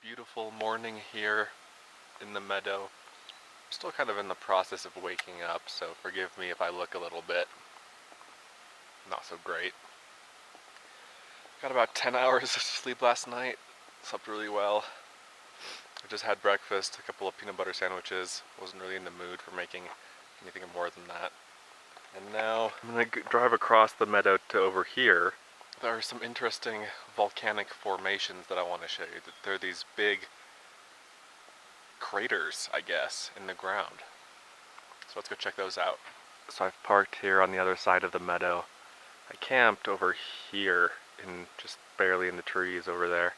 Beautiful morning here in the meadow. I'm still kind of in the process of waking up, so forgive me if I look a little bit not so great. Got about 10 hours of sleep last night. Slept really well. I just had breakfast, a couple of peanut butter sandwiches. Wasn't really in the mood for making anything more than that. And now I'm gonna drive across the meadow to over here. There are some interesting volcanic formations that I want to show you. They're these big craters, I guess, in the ground. So let's go check those out. So I've parked here on the other side of the meadow. I camped over here, just barely in the trees over there.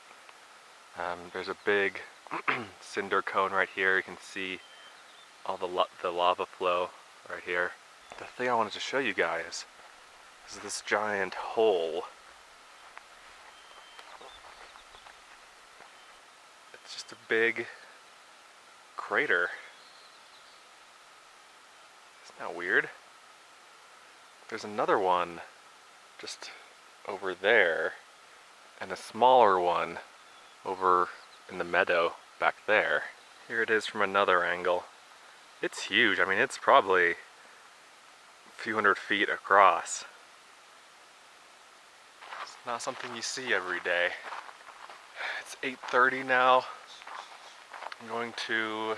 There's a big cinder cone right here. You can see all the lava flow right here. The thing I wanted to show you guys is this giant hole. It's just a big crater. Isn't that weird? There's another one just over there, and a smaller one over in the meadow back there. Here it is from another angle. It's huge. I mean, it's probably a few hundred feet across. It's not something you see every day. It's 8:30 now. I'm going to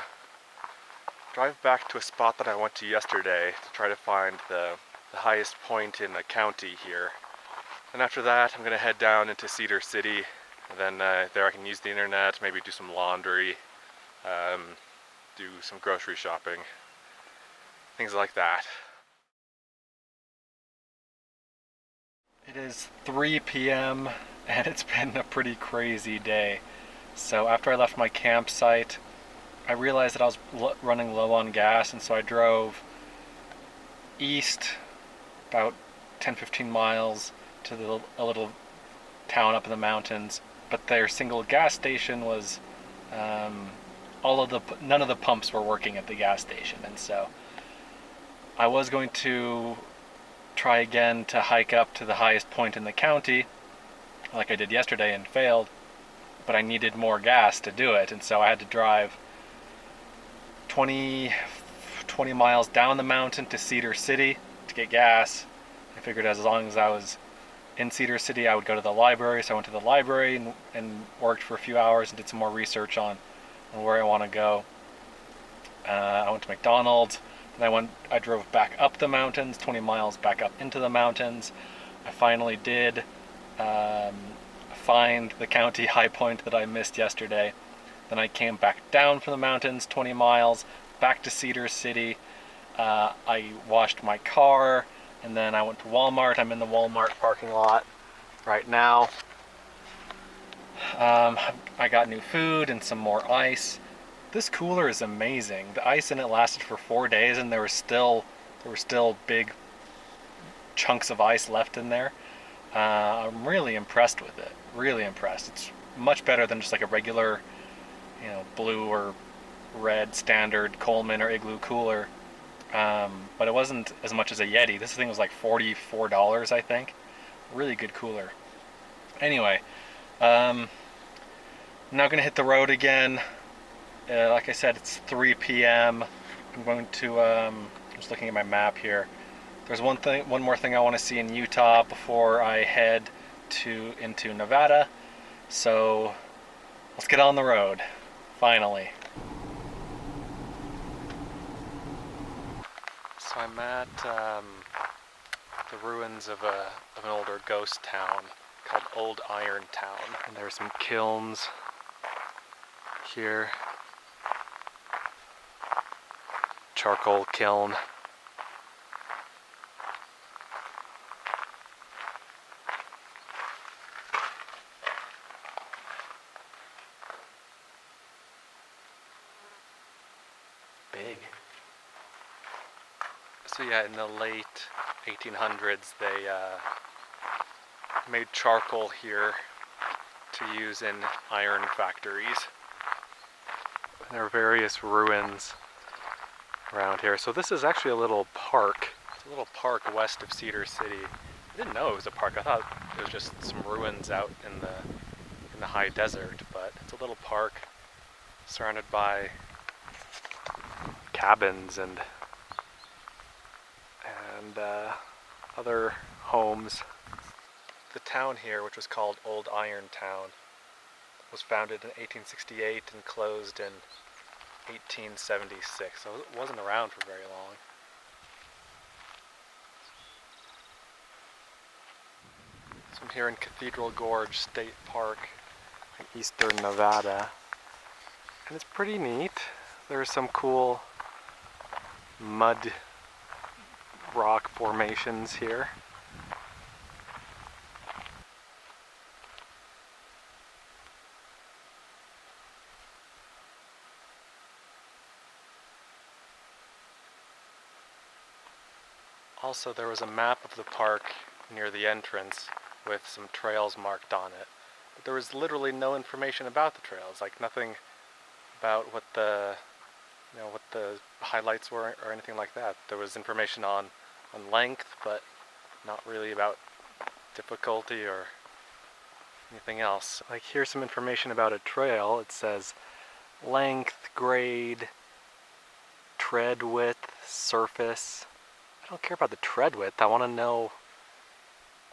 drive back to a spot that I went to yesterday to try to find the highest point in the county here. And after that, I'm going to head down into Cedar City. And then there I can use the internet, maybe do some laundry, do some grocery shopping, things like that. It is 3 p.m. and it's been a pretty crazy day. So after I left my campsite, I realized that I was running low on gas, and so I drove east about 10-15 miles to a little town up in the mountains. But their single gas station was none of the pumps were working at the gas station, and so I was going to try again to hike up to the highest point in the county like I did yesterday and failed, but I needed more gas to do it, and so I had to drive 20 miles down the mountain to Cedar City to get gas. I figured as long as I was in Cedar City I would go to the library, so I went to the library and worked for a few hours and did some more research on where I want to go. I went to McDonald's, and I drove back up the mountains, 20 miles back up into the mountains. I finally did find the county high point that I missed yesterday. Then I came back down from the mountains 20 miles back to Cedar City. I washed my car, and then I went to Walmart. I'm in the Walmart parking lot right now. I got new food and some more ice. This cooler is amazing. The ice in it lasted for 4 days, and there were still big chunks of ice left in there. I'm really impressed with it. Really impressed. It's much better than just like a regular, blue or red standard Coleman or Igloo cooler. But it wasn't as much as a Yeti. This thing was like $44, I think. Really good cooler. Anyway, I'm now gonna hit the road again. Like I said, it's 3 p.m. I'm going to, I'm just looking at my map here. There's one more thing I want to see in Utah before I head into Nevada. So let's get on the road, finally. So I'm at the ruins of an older ghost town called Old Iron Town. And there's some kilns here. Charcoal kiln. Big. So yeah, in the late 1800s they made charcoal here to use in iron factories. There are various ruins around here. So this is actually a little park. It's a little park west of Cedar City. I didn't know it was a park. I thought it was just some ruins out in the high desert, but It's a little park surrounded by cabins and other homes. The town here, which was called Old Iron Town, was founded in 1868 and closed in 1876, so it wasn't around for very long. So I'm here in Cathedral Gorge State Park in eastern Nevada, and it's pretty neat. There's some cool mud rock formations here. Also, there was a map of the park near the entrance with some trails marked on it. But there was literally no information about the trails, like nothing about what the highlights were or anything like that. There was information on length, but not really about difficulty or anything else. Like, here's some information about a trail. It says length, grade, tread width, surface. I don't care about the tread width. I want to know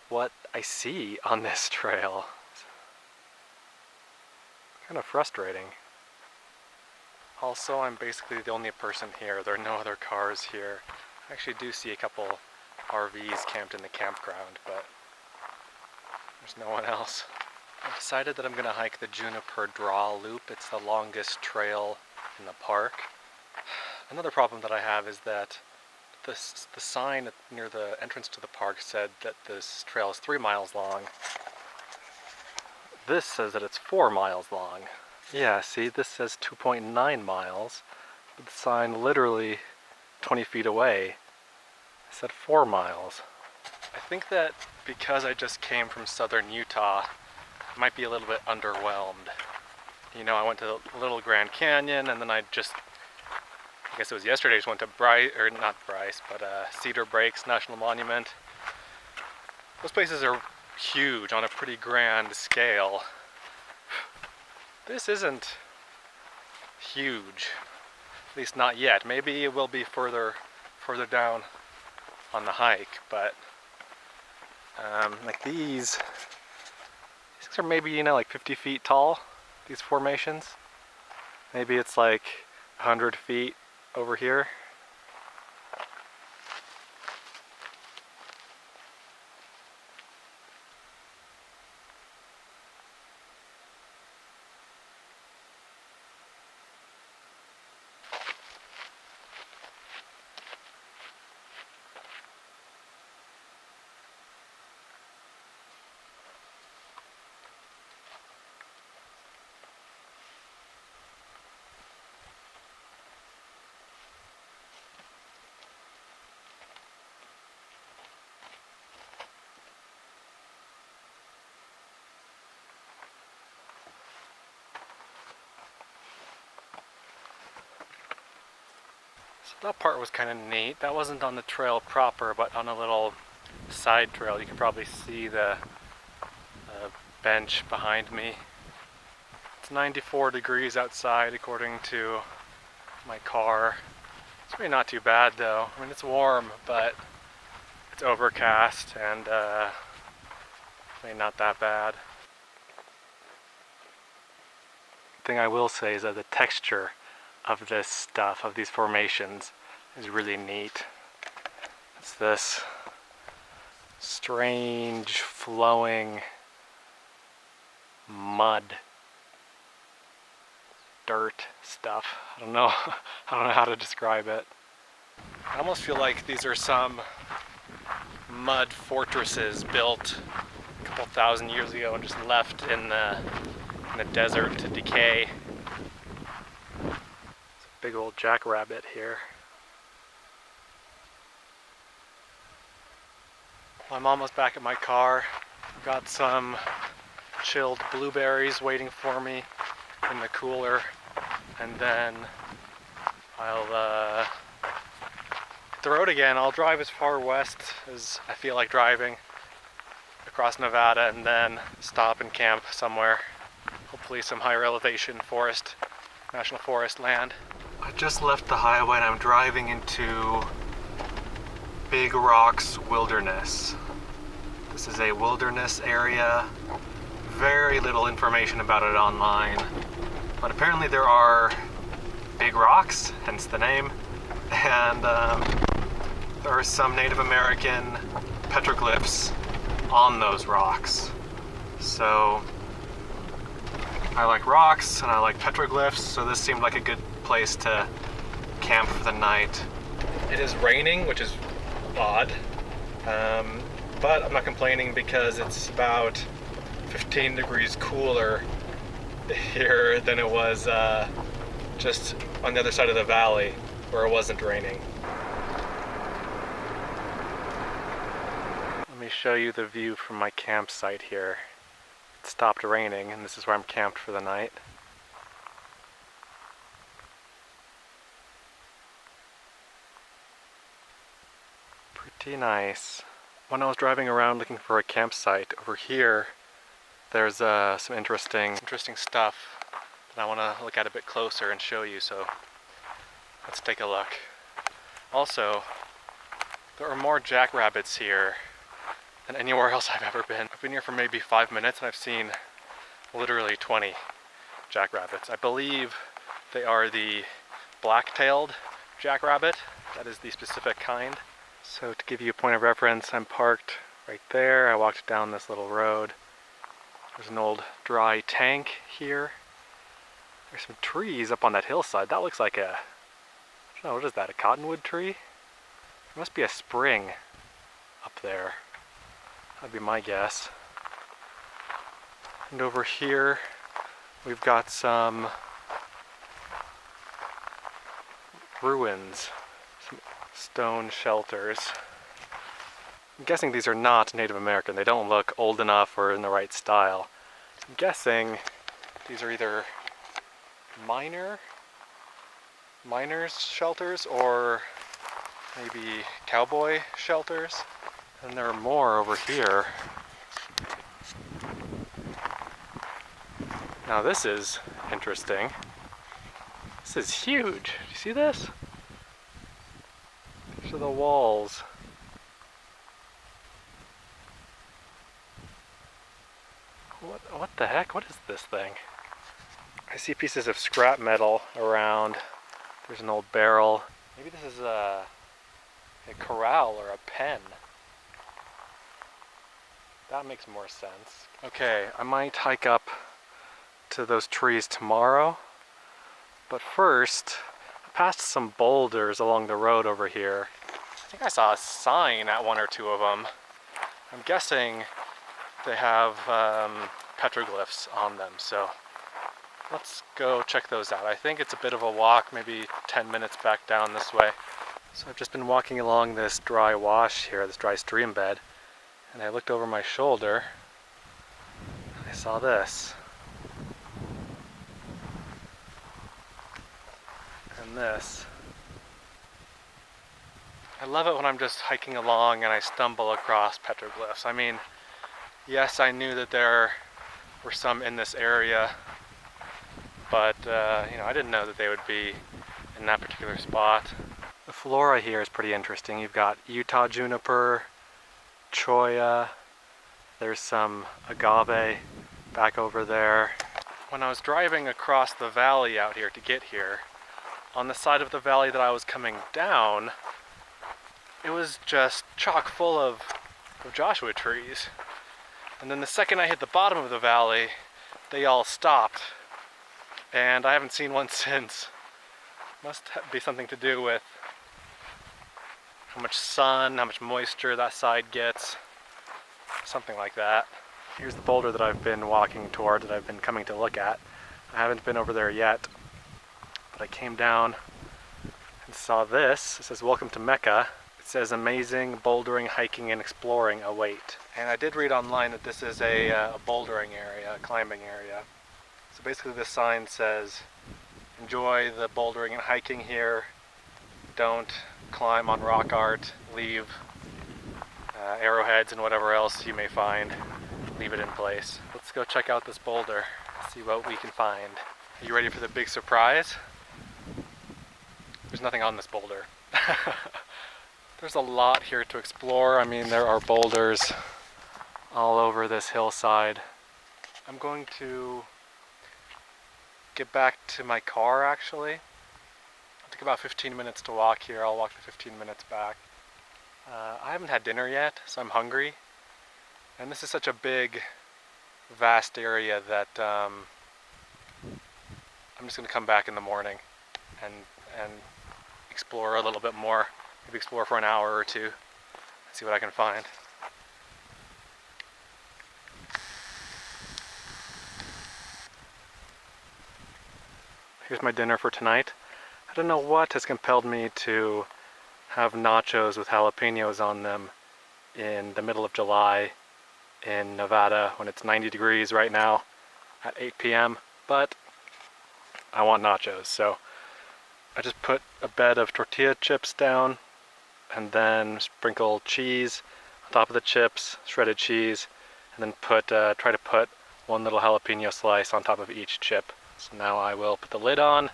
what I see on this trail. It's kind of frustrating. Also, I'm basically the only person here. There are no other cars here. I actually do see a couple RVs camped in the campground, but there's no one else. I decided that I'm going to hike the Juniper Draw Loop. It's the longest trail in the park. Another problem that I have is that the sign near the entrance to the park said that this trail is 3 miles long. This says that it's 4 miles long. Yeah, see, this says 2.9 miles, but the sign literally 20 feet away said 4 miles. I think that because I just came from southern Utah, I might be a little bit underwhelmed. You know, I went to the Little Grand Canyon, and then I guess it was yesterday, I just went to Cedar Breaks National Monument. Those places are huge on a pretty grand scale. This isn't huge, at least not yet. Maybe it will be further down on the hike, but like these are maybe, like 50 feet tall, these formations. Maybe it's like 100 feet over here. So that part was kind of neat. That wasn't on the trail proper, but on a little side trail. You can probably see the bench behind me. It's 94 degrees outside according to my car. It's really not too bad though. I mean, it's warm, but it's overcast and really not that bad. The thing I will say is that the texture of this stuff, of these formations, is really neat. It's this strange flowing mud, dirt stuff. I don't know how to describe it. I almost feel like these are some mud fortresses built a couple thousand years ago and just left in the desert to decay. There's a big old jackrabbit here. I'm almost back at my car. Got some chilled blueberries waiting for me in the cooler, and then I'll hit the road again. I'll drive as far west as I feel like driving across Nevada, and then stop and camp somewhere. Hopefully hopefully some higher elevation forest, national forest land. I just left the highway and I'm driving into Big Rocks Wilderness. This is a wilderness area. Very little information about it online, but apparently there are big rocks, hence the name, and there are some Native American petroglyphs on those rocks. So I like rocks and I like petroglyphs, so this seemed like a good place to camp for the night. It is raining, which is odd, but I'm not complaining because it's about 15 degrees cooler here than it was just on the other side of the valley where it wasn't raining. Let me show you the view from my campsite here. It stopped raining and this is where I'm camped for the night. Pretty nice. When I was driving around looking for a campsite over here, there's some interesting stuff that I want to look at a bit closer and show you, so let's take a look. Also, there are more jackrabbits here than anywhere else I've ever been. I've been here for maybe 5 minutes and I've seen literally 20 jackrabbits. I believe they are the black-tailed jackrabbit. That is the specific kind. So to give you a point of reference, I'm parked right there. I walked down this little road. There's an old dry tank here. There's some trees up on that hillside. That looks like a, I don't know, what is that, a cottonwood tree? There must be a spring up there. That'd be my guess. And over here, we've got some ruins, some stone shelters. I'm guessing these are not Native American. They don't look old enough or in the right style. I'm guessing these are either miners' shelters or maybe cowboy shelters. And there are more over here. Now this is interesting. This is huge. Do you see this? These are the walls. What the heck? What is this thing? I see pieces of scrap metal around. There's an old barrel. Maybe this is a corral or a pen. That makes more sense. Okay, I might hike up to those trees tomorrow, but first, I passed some boulders along the road over here. I think I saw a sign at one or two of them. I'm guessing they have petroglyphs on them, so let's go check those out. I think it's a bit of a walk, maybe 10 minutes back down this way. So I've just been walking along this dry wash here, this dry stream bed, and I looked over my shoulder and I saw this. And this. I love it when I'm just hiking along and I stumble across petroglyphs. I mean, yes, I knew that there were some in this area, but you know, I didn't know that they would be in that particular spot. The flora here is pretty interesting. You've got Utah juniper, cholla, there's some agave back over there. When I was driving across the valley out here to get here, on the side of the valley that I was coming down, it was just chock full of Joshua trees. And then the second I hit the bottom of the valley, they all stopped. And I haven't seen one since. Must be something to do with how much sun, how much moisture that side gets. Something like that. Here's the boulder that I've been walking toward, that I've been coming to look at. I haven't been over there yet, but I came down and saw this. It says, "Welcome to Mecca." It says, "Amazing bouldering, hiking, and exploring await." And I did read online that this is a bouldering area, a climbing area. So basically this sign says, enjoy the bouldering and hiking here. Don't climb on rock art. Leave arrowheads and whatever else you may find. Leave it in place. Let's go check out this boulder. See what we can find. Are you ready for the big surprise? There's nothing on this boulder. There's a lot here to explore. I mean, there are boulders all over this hillside. I'm going to get back to my car actually. It'll take about 15 minutes to walk here. I'll walk the 15 minutes back. I haven't had dinner yet, so I'm hungry. And this is such a big, vast area that I'm just going to come back in the morning and explore a little bit more. Maybe explore for an hour or two, see what I can find. Here's my dinner for tonight. I don't know what has compelled me to have nachos with jalapenos on them in the middle of July in Nevada when it's 90 degrees right now at 8 p.m. But I want nachos, so I just put a bed of tortilla chips down and then sprinkle cheese on top of the chips, shredded cheese, and then try to put one little jalapeno slice on top of each chip. So now I will put the lid on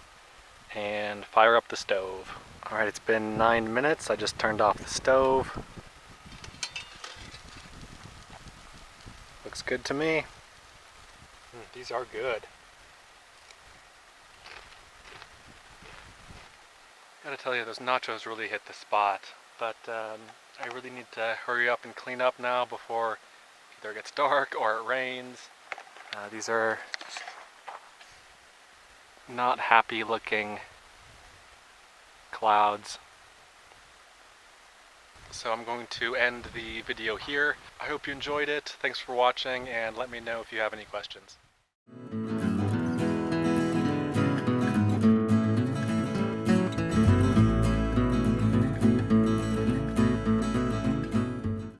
and fire up the stove. Alright, it's been 9 minutes. I just turned off the stove. Looks good to me. These are good. Gotta tell you, those nachos really hit the spot. But I really need to hurry up and clean up now before either it gets dark or it rains. These are not happy looking clouds. So I'm going to end the video here. I hope you enjoyed it. Thanks for watching, and let me know if you have any questions.